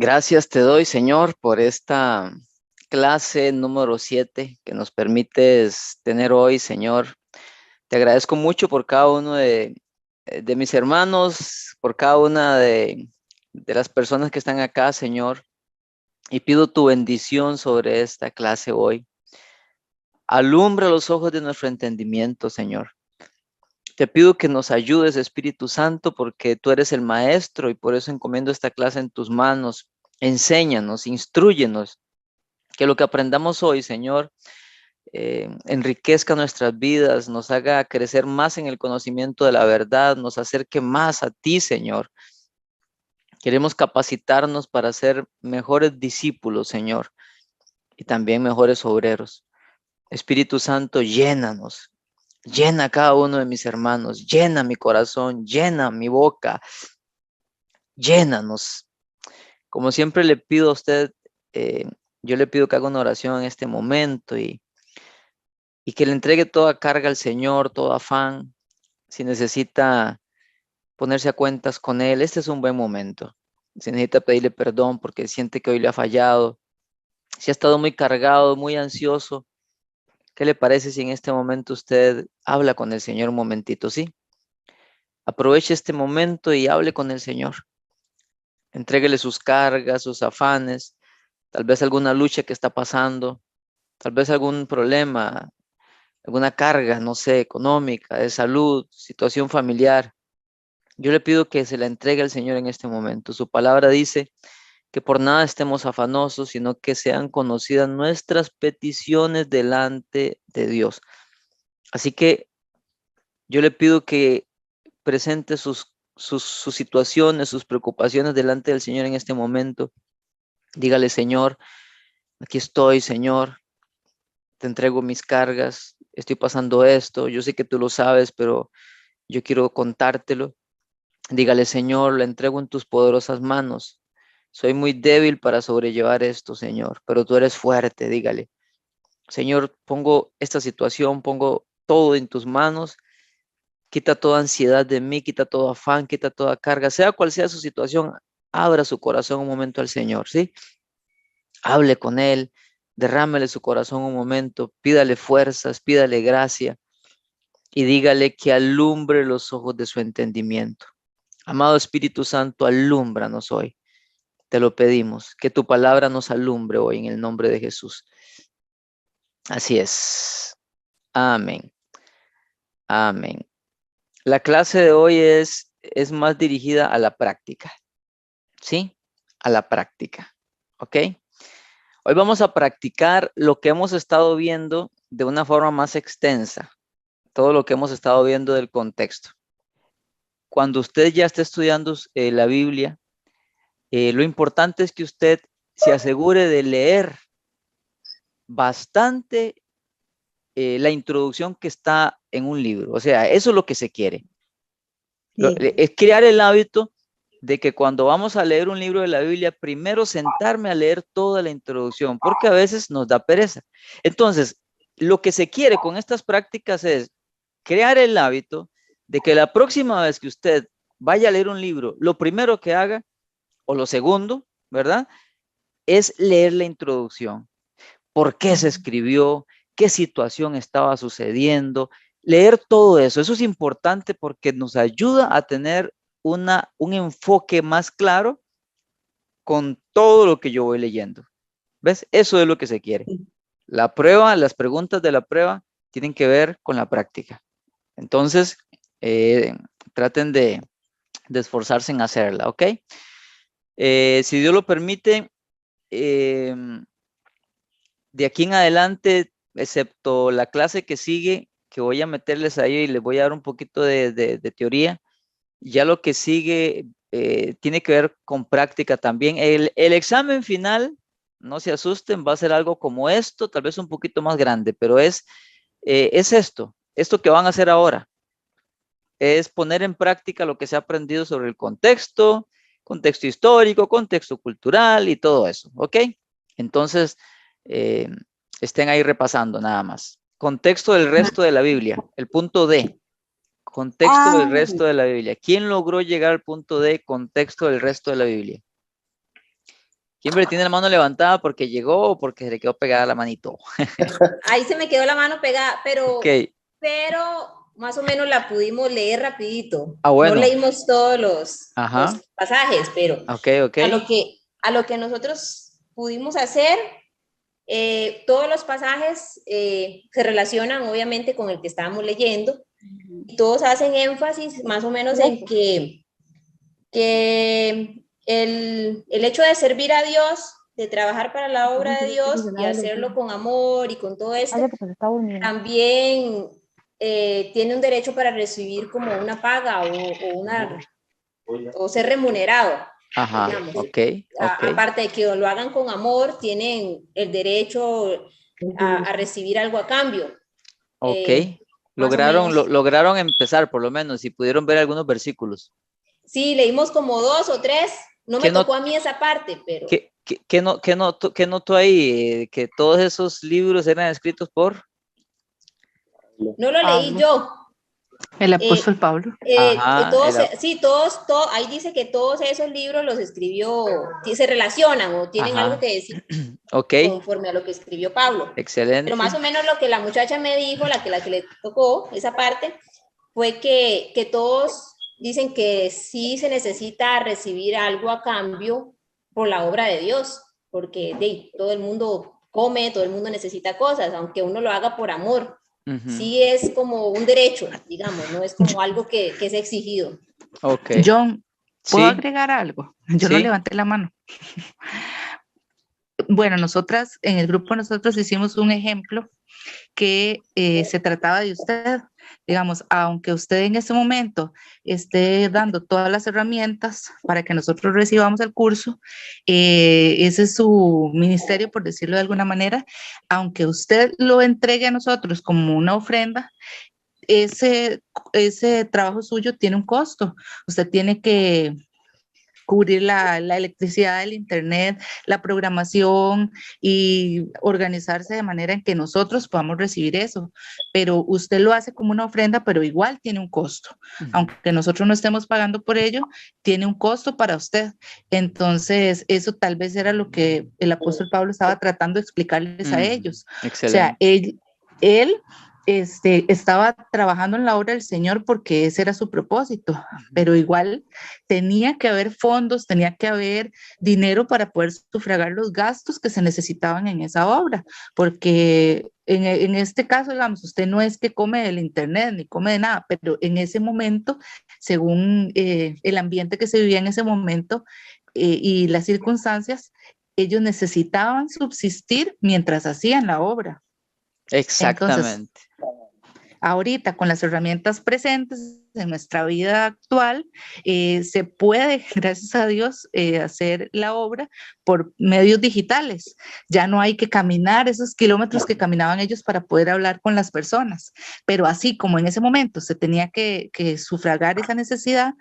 Gracias te doy, Señor, por esta clase número 7 que nos permites tener hoy, Señor. Te agradezco mucho por cada uno de mis hermanos, por cada una de las personas que están acá, Señor. Y pido tu bendición sobre esta clase hoy. Alumbra los ojos de nuestro entendimiento, Señor. Te pido que nos ayudes, Espíritu Santo, porque tú eres el maestro y por eso encomiendo esta clase en tus manos. Enséñanos, instrúyenos, que lo que aprendamos hoy, Señor, enriquezca nuestras vidas, nos haga crecer más en el conocimiento de la verdad, nos acerque más a ti, Señor. Queremos capacitarnos para ser mejores discípulos, Señor, y también mejores obreros. Espíritu Santo, llénanos. Llena a cada uno de mis hermanos, llena mi corazón, llena mi boca, llénanos. Como siempre le pido a usted, yo le pido que haga una oración en este momento y que le entregue toda carga al Señor, todo afán. Si necesita ponerse a cuentas con Él, este es un buen momento. Si necesita pedirle perdón porque siente que hoy le ha fallado, si ha estado muy cargado, muy ansioso, ¿qué le parece si en este momento usted habla con el Señor un momentito? Sí, aproveche este momento y hable con el Señor. Entréguele sus cargas, sus afanes, tal vez alguna lucha que está pasando, tal vez algún problema, alguna carga, no sé, económica, de salud, situación familiar. Yo le pido que se la entregue al Señor en este momento. Su palabra dice que por nada estemos afanosos, sino que sean conocidas nuestras peticiones delante de Dios. Así que yo le pido que presente sus situaciones, sus preocupaciones delante del Señor en este momento. Dígale, Señor, aquí estoy, Señor, te entrego mis cargas, estoy pasando esto, yo sé que tú lo sabes, pero yo quiero contártelo. Dígale, Señor, lo entrego en tus poderosas manos. Soy muy débil para sobrellevar esto, Señor, pero tú eres fuerte, dígale. Señor, pongo esta situación, pongo todo en tus manos. Quita toda ansiedad de mí, quita todo afán, quita toda carga, sea cual sea su situación, abra su corazón un momento al Señor, ¿sí? Hable con Él, derrámele su corazón un momento, pídale fuerzas, pídale gracia y dígale que alumbre los ojos de su entendimiento. Amado Espíritu Santo, alúmbranos hoy. Te lo pedimos, que tu palabra nos alumbre hoy en el nombre de Jesús. Así es. Amén. Amén. La clase de hoy es más dirigida a la práctica. ¿Sí? A la práctica. ¿Ok? Hoy vamos a practicar lo que hemos estado viendo de una forma más extensa. Todo lo que hemos estado viendo del contexto. Cuando usted ya esté estudiando la Biblia, lo importante es que usted se asegure de leer bastante la introducción que está en un libro. O sea, eso es lo que se quiere. Sí. Es crear el hábito de que cuando vamos a leer un libro de la Biblia, primero sentarme a leer toda la introducción, porque a veces nos da pereza. Entonces, lo que se quiere con estas prácticas es crear el hábito de que la próxima vez que usted vaya a leer un libro, lo primero que haga, o lo segundo, ¿verdad? Es leer la introducción. ¿Por qué se escribió? ¿Qué situación estaba sucediendo? Leer todo eso. Eso es importante porque nos ayuda a tener un enfoque más claro con todo lo que yo voy leyendo. ¿Ves? Eso es lo que se quiere. La prueba, las preguntas de la prueba tienen que ver con la práctica. Entonces, eh, traten de esforzarse en hacerla, ¿ok? Si Dios lo permite, eh, de aquí en adelante, excepto la clase que sigue, que voy a meterles ahí y les voy a dar un poquito de teoría, ya lo que sigue tiene que ver con práctica también. El examen final, no se asusten, va a ser algo como esto, tal vez un poquito más grande, pero es esto que van a hacer ahora, es poner en práctica lo que se ha aprendido sobre el contexto, contexto histórico, contexto cultural y todo eso, ¿ok? Entonces, eh, estén ahí repasando nada más. Contexto del resto de la Biblia, el punto D. Contexto del Ah, resto de la Biblia. ¿Quién logró llegar al punto D? Contexto del resto de la Biblia. Kimberly tiene la mano levantada porque llegó o porque se le quedó pegada la manito. Ahí se me quedó la mano pegada, Ok. pero más o menos la pudimos leer rapidito. Ah, No bueno. leímos todos los Ajá. pasajes, pero Ok, ok. a lo que nosotros pudimos hacer, todos los pasajes se relacionan obviamente con el que estábamos leyendo. Y todos hacen énfasis más o menos en que el hecho de servir a Dios, de trabajar para la obra de Dios y hacerlo con amor y con todo esto, también tiene un derecho para recibir como una paga o ser remunerado, Ajá. digamos. Ok, ok. Aparte de que lo hagan con amor, tienen el derecho a recibir algo a cambio. Ok. Más o menos. Lograron empezar, por lo menos, y pudieron ver algunos versículos. Sí, leímos como 2 o 3. No me ¿Qué, tocó a mí esa parte, pero qué notó ahí? Que todos esos libros eran escritos por... no lo leí Pablo, yo. el apóstol Pablo. Ajá, Ahí dice que todos esos libros los escribió, se relacionan o tienen algo ajá. que decir Ok, conforme a lo que escribió Pablo. Pero más excelente. o menos lo que la muchacha me dijo, la que le tocó esa parte, fue que todos dicen que sí se necesita recibir algo a cambio por la obra de Dios, porque todo el mundo come, todo el mundo necesita cosas, aunque uno lo haga por amor. Sí es como un derecho, digamos, no es como algo que es exigido. Ok. John, ¿puedo Sí, agregar algo? Yo no sí. levanté la mano. Bueno, nosotras, en el grupo nosotros hicimos un ejemplo que se trataba de usted. Digamos, aunque usted en ese momento esté dando todas las herramientas para que nosotros recibamos el curso, ese es su ministerio, por decirlo de alguna manera, aunque usted lo entregue a nosotros como una ofrenda, ese, ese trabajo suyo tiene un costo. Usted tiene que cubrir la electricidad del internet, la programación y organizarse de manera en que nosotros podamos recibir eso. Pero usted lo hace como una ofrenda, pero igual tiene un costo. Aunque nosotros no estemos pagando por ello, tiene un costo para usted. Entonces, eso tal vez era lo que el apóstol Pablo estaba tratando de explicarles a ellos. O sea, Excelente. él estaba trabajando en la obra del Señor porque ese era su propósito, pero igual tenía que haber fondos, tenía que haber dinero para poder sufragar los gastos que se necesitaban en esa obra, porque en este caso, digamos, usted no es que come del internet ni come de nada, pero en ese momento, según el ambiente que se vivía en ese momento y las circunstancias, ellos necesitaban subsistir mientras hacían la obra. Entonces, Exactamente. ahorita con las herramientas presentes en nuestra vida actual, se puede, gracias a Dios, hacer la obra por medios digitales. Ya no hay que caminar esos kilómetros que caminaban ellos para poder hablar con las personas, pero así como en ese momento se tenía que sufragar esa necesidad,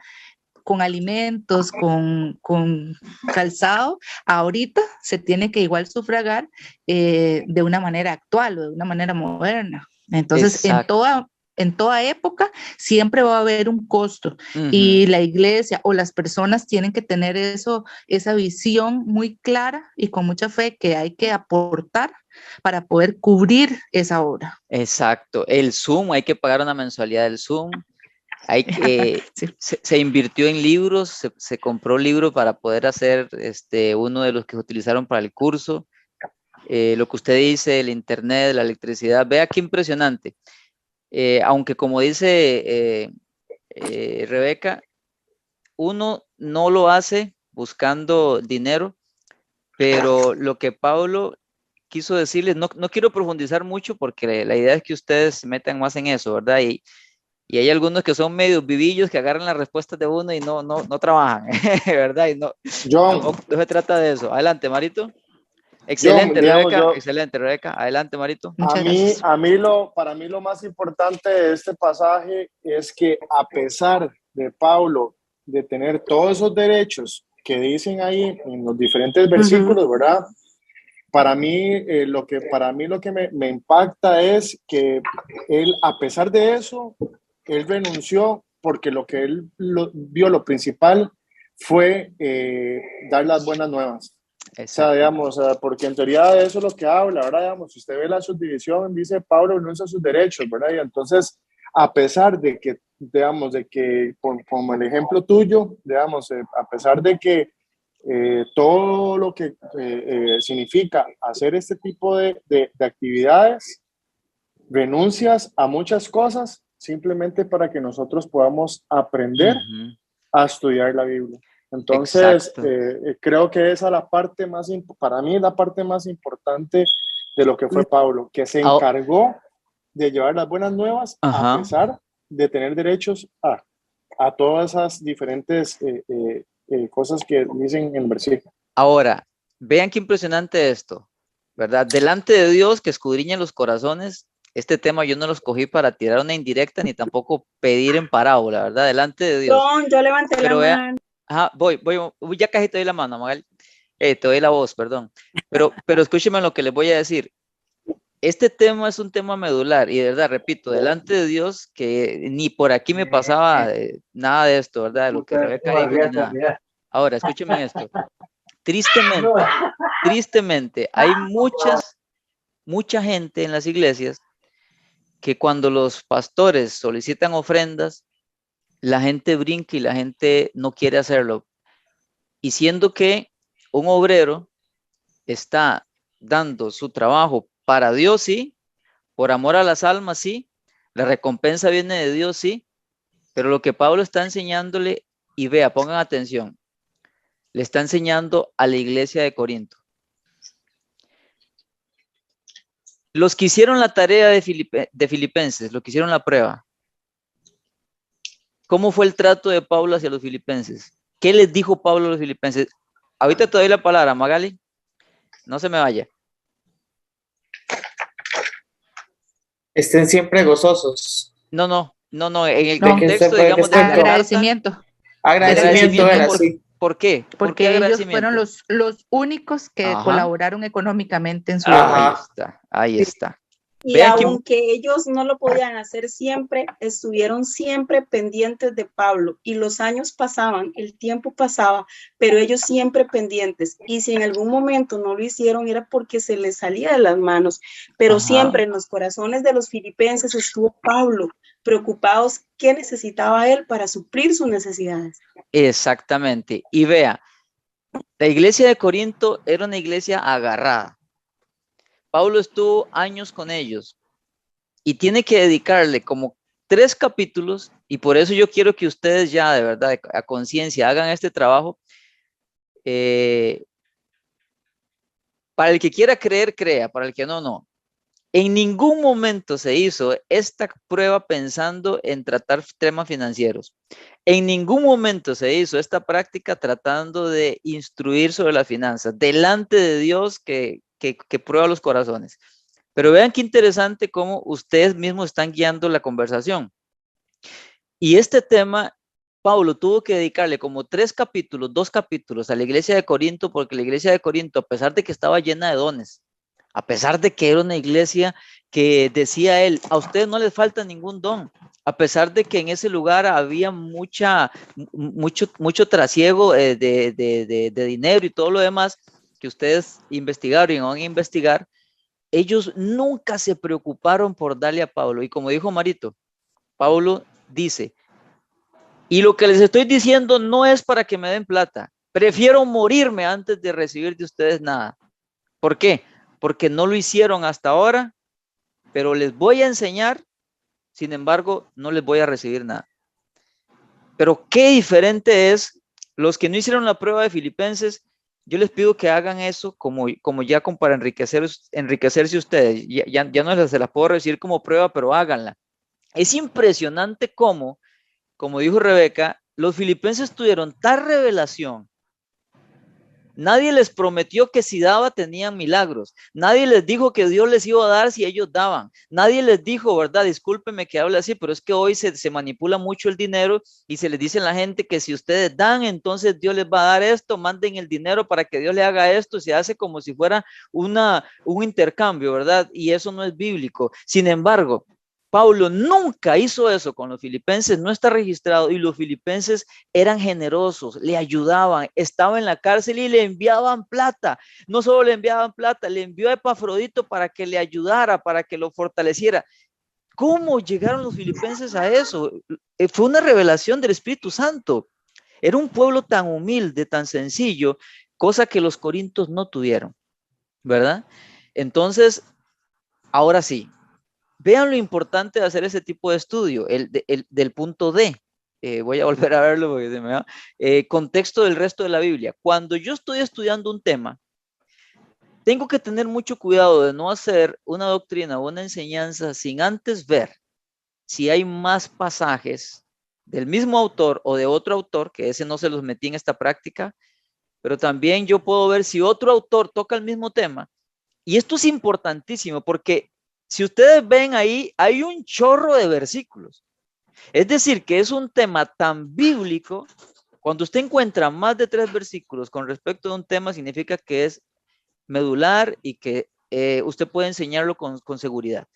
con alimentos, con calzado, ahorita se tiene que igual sufragar de una manera actual o de una manera moderna. Entonces, Exacto. en toda época siempre va a haber un costo y la iglesia o las personas tienen que tener eso, esa visión muy clara y con mucha fe que hay que aportar para poder cubrir esa obra. Exacto. El Zoom, hay que pagar una mensualidad del Zoom. Hay que, Sí. se invirtió en libros, se compró libros para poder hacer uno de los que se utilizaron para el curso. Lo que usted dice, el internet, la electricidad, vea qué impresionante. Aunque como dice Rebeca, uno no lo hace buscando dinero, pero lo que Pablo quiso decirles, no quiero profundizar mucho porque la idea es que ustedes se metan más en eso, ¿verdad? Y hay algunos que son medios vivillos que agarran las respuestas de uno y no trabajan, ¿verdad? Y John, no se trata de eso. Adelante, Marito. John, Excelente, digamos Rebeca. yo, Excelente, Rebeca. Adelante, Marito. Muchas gracias. para mí lo más importante de este pasaje es que a pesar de Pablo de tener todos esos derechos que dicen ahí en los diferentes versículos, ¿verdad? Para mí lo que me impacta es que él, a pesar de eso, él renunció porque lo que él vio, lo principal, fue dar las buenas nuevas. O sea, digamos, porque en teoría de eso es lo que habla, ¿verdad? Digamos, si usted ve la subdivisión, dice Pablo renuncia a sus derechos, ¿verdad? Y entonces, a pesar de que, digamos, de que, como el ejemplo tuyo, digamos, a pesar de que todo lo que significa hacer este tipo de actividades, renuncias a muchas cosas simplemente para que nosotros podamos aprender a estudiar la Biblia. Entonces, creo que esa es la parte más, para mí, la parte más importante de lo que fue Pablo, que se encargó de llevar las buenas nuevas a pesar de tener derechos a todas esas diferentes cosas que dicen en el versículo. Ahora, vean qué impresionante esto, ¿verdad? Delante de Dios que escudriña los corazones, este tema yo no lo escogí para tirar una indirecta ni tampoco pedir en parábola, ¿verdad? Delante de Dios. Yo levanté la mano. Voy, ya casi te doy la mano, Magali. Te doy la voz, perdón. Pero escúcheme lo que les voy a decir. Este tema es un tema medular y de verdad, repito, delante de Dios que ni por aquí me pasaba nada de esto, ¿verdad? De lo que Rebeca dijo ni nada. Ahora, escúcheme esto. Tristemente, hay mucha gente en las iglesias que cuando los pastores solicitan ofrendas, la gente brinca y la gente no quiere hacerlo. Y siendo que un obrero está dando su trabajo para Dios, sí, por amor a las almas, sí, la recompensa viene de Dios, sí, pero lo que Pablo está enseñándole, y vea, pongan atención, le está enseñando a la iglesia de Corinto. Los que hicieron la tarea de Filipenses, los que hicieron la prueba, ¿cómo fue el trato de Pablo hacia los filipenses? ¿Qué les dijo Pablo a los filipenses? Ahorita te doy la palabra, Magali. No se me vaya. Estén siempre gozosos. No. En el contexto, digamos, de agradecimiento. Agradecimiento era así. ¿Por qué? Porque ellos fueron los únicos que colaboraron económicamente en su obra. Ahí está. Y aunque ellos no lo podían hacer siempre, estuvieron siempre pendientes de Pablo y los años pasaban, el tiempo pasaba, pero ellos siempre pendientes. Y si en algún momento no lo hicieron era porque se les salía de las manos, pero siempre en los corazones de los filipenses estuvo Pablo, preocupados qué necesitaba él para suplir sus necesidades. Exactamente. Y vea, la iglesia de Corinto era una iglesia agarrada. Pablo estuvo años con ellos y tiene que dedicarle como 3 capítulos, y por eso yo quiero que ustedes ya de verdad a conciencia hagan este trabajo. Para el que quiera creer, crea, para el que no, no. En ningún momento se hizo esta prueba pensando en tratar temas financieros. En ningún momento se hizo esta práctica tratando de instruir sobre las finanzas delante de Dios que prueba los corazones. Pero vean qué interesante cómo ustedes mismos están guiando la conversación. Y este tema, Pablo tuvo que dedicarle como 2 capítulos a la iglesia de Corinto, porque la iglesia de Corinto, a pesar de que estaba llena de dones, a pesar de que era una iglesia que decía él, a ustedes no les falta ningún don, a pesar de que en ese lugar había mucho trasiego de dinero y todo lo demás, que ustedes investigaron y van a investigar, ellos nunca se preocuparon por darle a Pablo. Y como dijo Marito, Pablo dice, y lo que les estoy diciendo no es para que me den plata, prefiero morirme antes de recibir de ustedes nada. ¿Por qué? Porque no lo hicieron hasta ahora, pero les voy a enseñar, sin embargo, no les voy a recibir nada. Pero qué diferente es los que no hicieron la prueba de Filipenses. Yo les pido que hagan eso como para enriquecerse ustedes. Ya no se las puedo decir como prueba, pero háganla. Es impresionante cómo, como dijo Rebeca, los filipenses tuvieron tal revelación. Nadie les prometió que si daba tenían milagros. Nadie les dijo que Dios les iba a dar si ellos daban. Nadie les dijo, ¿verdad? Discúlpeme que hable así, pero es que hoy se manipula mucho el dinero y se les dice a la gente que si ustedes dan, entonces Dios les va a dar esto, manden el dinero para que Dios le haga esto. Se hace como si fuera un intercambio, ¿verdad? Y eso no es bíblico. Sin embargo, Pablo nunca hizo eso con los filipenses, no está registrado, y los filipenses eran generosos, le ayudaban, estaba en la cárcel y le enviaban plata. No solo le enviaban plata, le envió a Epafrodito para que le ayudara, para que lo fortaleciera. ¿Cómo llegaron los filipenses a eso? Fue una revelación del Espíritu Santo. Era un pueblo tan humilde, tan sencillo, cosa que los corintios no tuvieron, ¿verdad? Entonces, ahora sí, vean lo importante de hacer ese tipo de estudio, del punto D. Voy a volver a verlo porque se me va. Contexto del resto de la Biblia. Cuando yo estoy estudiando un tema, tengo que tener mucho cuidado de no hacer una doctrina o una enseñanza sin antes ver si hay más pasajes del mismo autor o de otro autor, que ese no se los metí en esta práctica, pero también yo puedo ver si otro autor toca el mismo tema. Y esto es importantísimo porque si ustedes ven ahí, hay un chorro de versículos. Es decir, que es un tema tan bíblico. Cuando usted encuentra más de 3 versículos con respecto a un tema, significa que es medular y que usted puede enseñarlo con seguridad.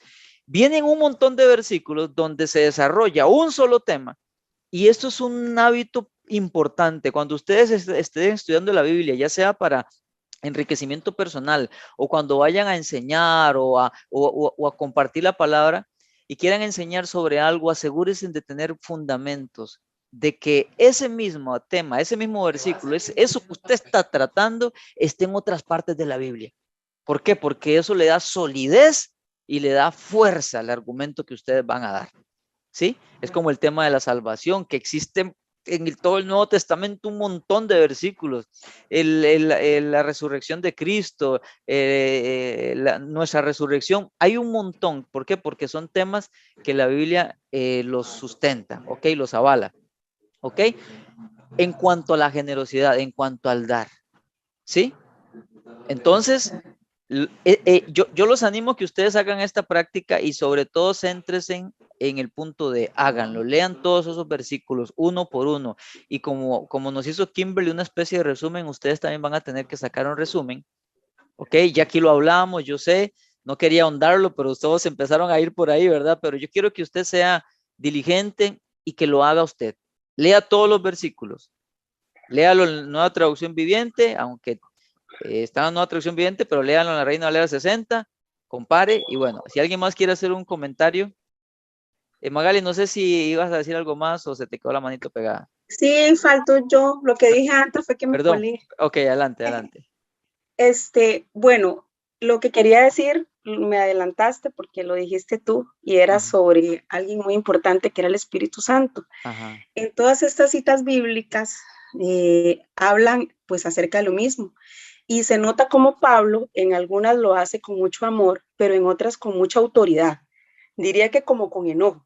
Vienen un montón de versículos donde se desarrolla un solo tema, y esto es un hábito importante. Cuando ustedes estén estudiando la Biblia, ya sea para enriquecimiento personal o cuando vayan a enseñar o a compartir la palabra y quieran enseñar sobre algo, asegúrense de tener fundamentos, de que ese mismo tema, ese mismo versículo, eso que usted está tratando, esté en otras partes de la Biblia. ¿Por qué? Porque eso le da solidez y le da fuerza al argumento que ustedes van a dar. ¿Sí? Es como el tema de la salvación, que existe en todo el Nuevo Testamento un montón de versículos. La resurrección de Cristo, nuestra resurrección, hay un montón. ¿Por qué? Porque son temas que la Biblia los sustenta, ¿ok? Los avala, ¿ok? En cuanto a la generosidad, en cuanto al dar, ¿sí? Entonces, yo los animo a que ustedes hagan esta práctica y sobre todo céntrense en el punto de háganlo, lean todos esos versículos uno por uno, y como nos hizo Kimberly una especie de resumen, ustedes también van a tener que sacar un resumen, ok, ya aquí lo hablamos, yo sé, no quería ahondarlo, pero todos empezaron a ir por ahí, ¿verdad? Pero yo quiero que usted sea diligente y que lo haga usted, lea todos los versículos, léalo en Nueva Traducción Viviente, aunque está en Nueva Traducción Viviente, pero léanlo en la Reina Valera 60, compare, y bueno, si alguien más quiere hacer un comentario. Magali, no sé si ibas a decir algo más o se te quedó la manito pegada. Sí, faltó yo. Lo que dije antes fue que me Perdón. colé. Ok, adelante. Bueno, lo que quería decir, me adelantaste porque lo dijiste tú, y era sobre alguien muy importante que era el Espíritu Santo. Ajá. En todas estas citas bíblicas hablan pues acerca de lo mismo. Y se nota como Pablo en algunas lo hace con mucho amor, pero en otras con mucha autoridad. Diría que como con enojo,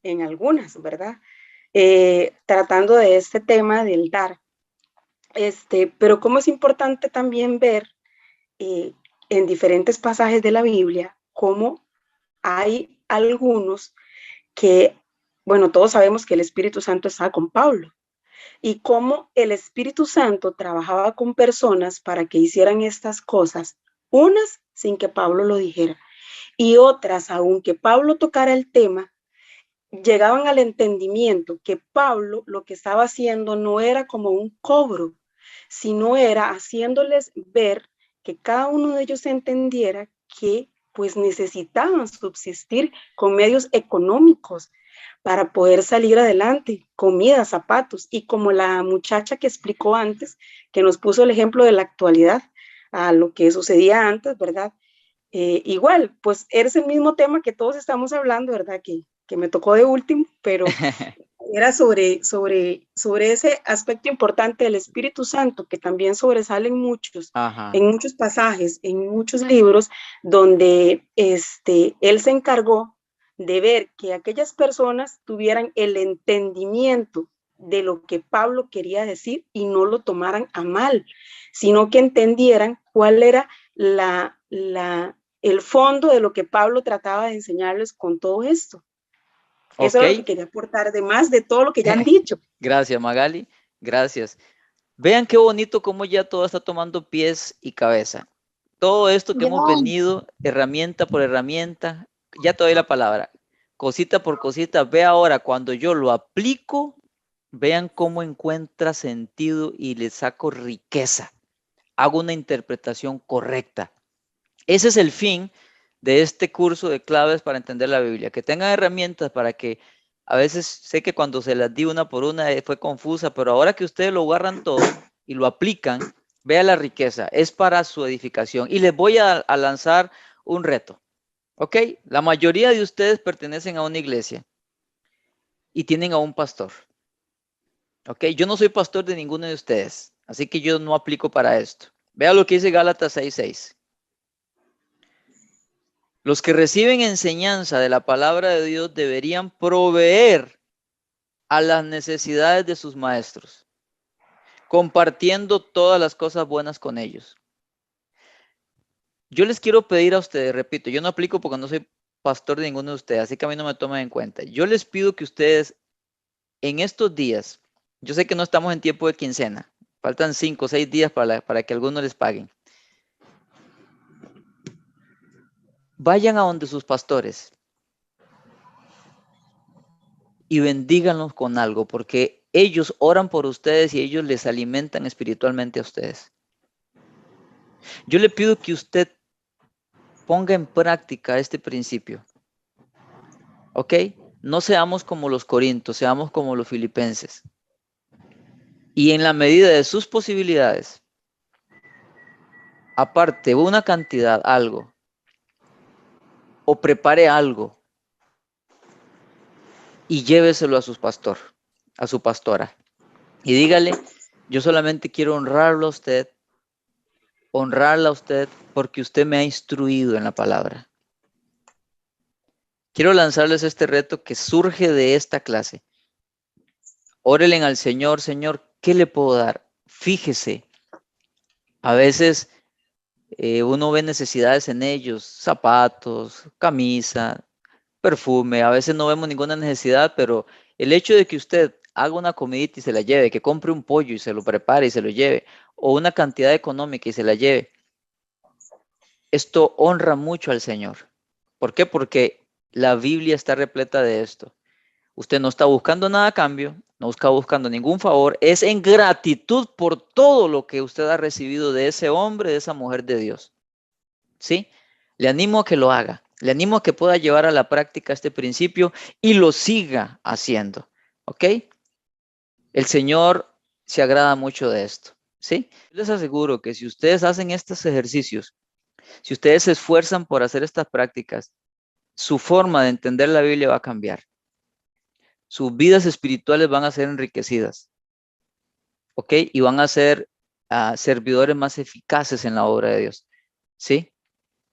en algunas, ¿verdad? Tratando de este tema del dar. Pero como es importante también ver en diferentes pasajes de la Biblia cómo hay algunos que, bueno, todos sabemos que el Espíritu Santo estaba con Pablo, y cómo el Espíritu Santo trabajaba con personas para que hicieran estas cosas, unas sin que Pablo lo dijera, y otras, aunque Pablo tocara el tema, llegaban al entendimiento que Pablo lo que estaba haciendo no era como un cobro, sino era haciéndoles ver que cada uno de ellos entendiera que pues necesitaban subsistir con medios económicos para poder salir adelante, comida, zapatos, y como la muchacha que explicó antes, que nos puso el ejemplo de la actualidad a lo que sucedía antes, ¿verdad? Igual, pues es el mismo tema que todos estamos hablando, ¿verdad? Que me tocó de último, pero era sobre ese aspecto importante del Espíritu Santo, que también sobresale en muchos pasajes, en muchos libros, donde él se encargó de ver que aquellas personas tuvieran el entendimiento de lo que Pablo quería decir y no lo tomaran a mal, sino que entendieran cuál era el fondo de lo que Pablo trataba de enseñarles con todo esto. Eso es lo que quería aportar, además de todo lo que ya han dicho. Gracias, Magali. Gracias. Vean qué bonito cómo ya todo está tomando pies y cabeza. Todo esto que hemos venido, herramienta por herramienta, ya te doy la palabra. cosita por cosita. Ve ahora, cuando yo lo aplico, vean cómo encuentra sentido y le saco riqueza. Hago una interpretación correcta. Ese es el fin de este curso de claves para entender la Biblia. Que tengan herramientas para que, a veces sé que cuando se las di una por una fue confusa, pero ahora que ustedes lo agarran todo y lo aplican, vea la riqueza. Es para su edificación. Y les voy a lanzar un reto. ¿Ok? La mayoría de ustedes pertenecen a una iglesia y tienen a un pastor. ¿Ok? Yo no soy pastor de ninguno de ustedes, así que yo no aplico para esto. Vea lo que dice Gálatas 6:6. Los que reciben enseñanza de la palabra de Dios deberían proveer a las necesidades de sus maestros, compartiendo todas las cosas buenas con ellos. Yo les quiero pedir a ustedes, repito, yo no aplico porque no soy pastor de ninguno de ustedes, así que a mí no me tomen en cuenta. Yo les pido que ustedes en estos días, yo sé que no estamos en tiempo de quincena, faltan 5 o 6 días para que algunos les paguen. Vayan a donde sus pastores y bendíganlos con algo, porque ellos oran por ustedes y ellos les alimentan espiritualmente a ustedes. Yo le pido que usted ponga en práctica este principio. ¿Ok? No seamos como los corintios, seamos como los filipenses. Y en la medida de sus posibilidades, aparte una cantidad, algo, o prepare algo y lléveselo a su pastor, a su pastora. Y dígale, yo solamente quiero honrarla a usted porque usted me ha instruido en la palabra. Quiero lanzarles este reto que surge de esta clase. Órelen al Señor, Señor, ¿qué le puedo dar? Fíjese, a veces uno ve necesidades en ellos, zapatos, camisa, perfume, a veces no vemos ninguna necesidad, pero el hecho de que usted haga una comidita y se la lleve, que compre un pollo y se lo prepare y se lo lleve, o una cantidad económica y se la lleve, esto honra mucho al Señor. ¿Por qué? Porque la Biblia está repleta de esto. Usted no está buscando nada a cambio, no está buscando ningún favor, es en gratitud por todo lo que usted ha recibido de ese hombre, de esa mujer de Dios. ¿Sí? Le animo a que lo haga, le animo a que pueda llevar a la práctica este principio y lo siga haciendo. ¿Ok? El Señor se agrada mucho de esto. ¿Sí? Les aseguro que si ustedes hacen estos ejercicios, si ustedes se esfuerzan por hacer estas prácticas, su forma de entender la Biblia va a cambiar. Sus vidas espirituales van a ser enriquecidas, ¿ok? Y van a ser servidores más eficaces en la obra de Dios, ¿sí?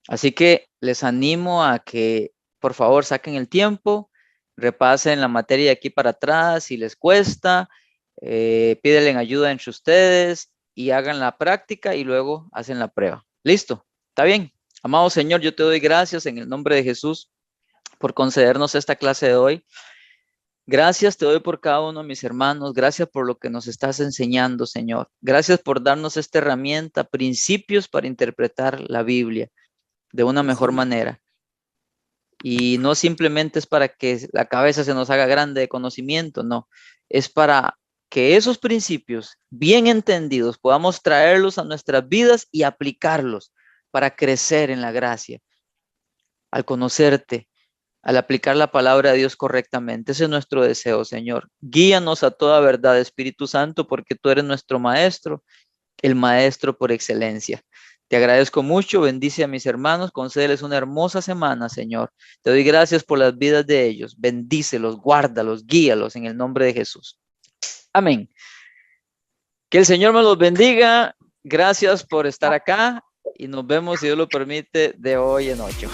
Así que les animo a que, por favor, saquen el tiempo, repasen la materia de aquí para atrás, si les cuesta, pídenle ayuda entre ustedes y hagan la práctica y luego hacen la prueba. ¿Listo? ¿Está bien? Amado Señor, yo te doy gracias en el nombre de Jesús por concedernos esta clase de hoy. Gracias te doy por cada uno de mis hermanos. Gracias por lo que nos estás enseñando, Señor. Gracias por darnos esta herramienta, principios para interpretar la Biblia de una mejor manera. Y no simplemente es para que la cabeza se nos haga grande de conocimiento, no. Es para que esos principios bien entendidos podamos traerlos a nuestras vidas y aplicarlos para crecer en la gracia, al conocerte, al aplicar la palabra de Dios correctamente. Ese es nuestro deseo, Señor. Guíanos a toda verdad, Espíritu Santo, porque tú eres nuestro maestro, el maestro por excelencia. Te agradezco mucho, bendice a mis hermanos, concédeles una hermosa semana, Señor. Te doy gracias por las vidas de ellos. Bendícelos, guárdalos, guíalos en el nombre de Jesús. Amén. Que el Señor me los bendiga. Gracias por estar acá y nos vemos, si Dios lo permite, de hoy en 8.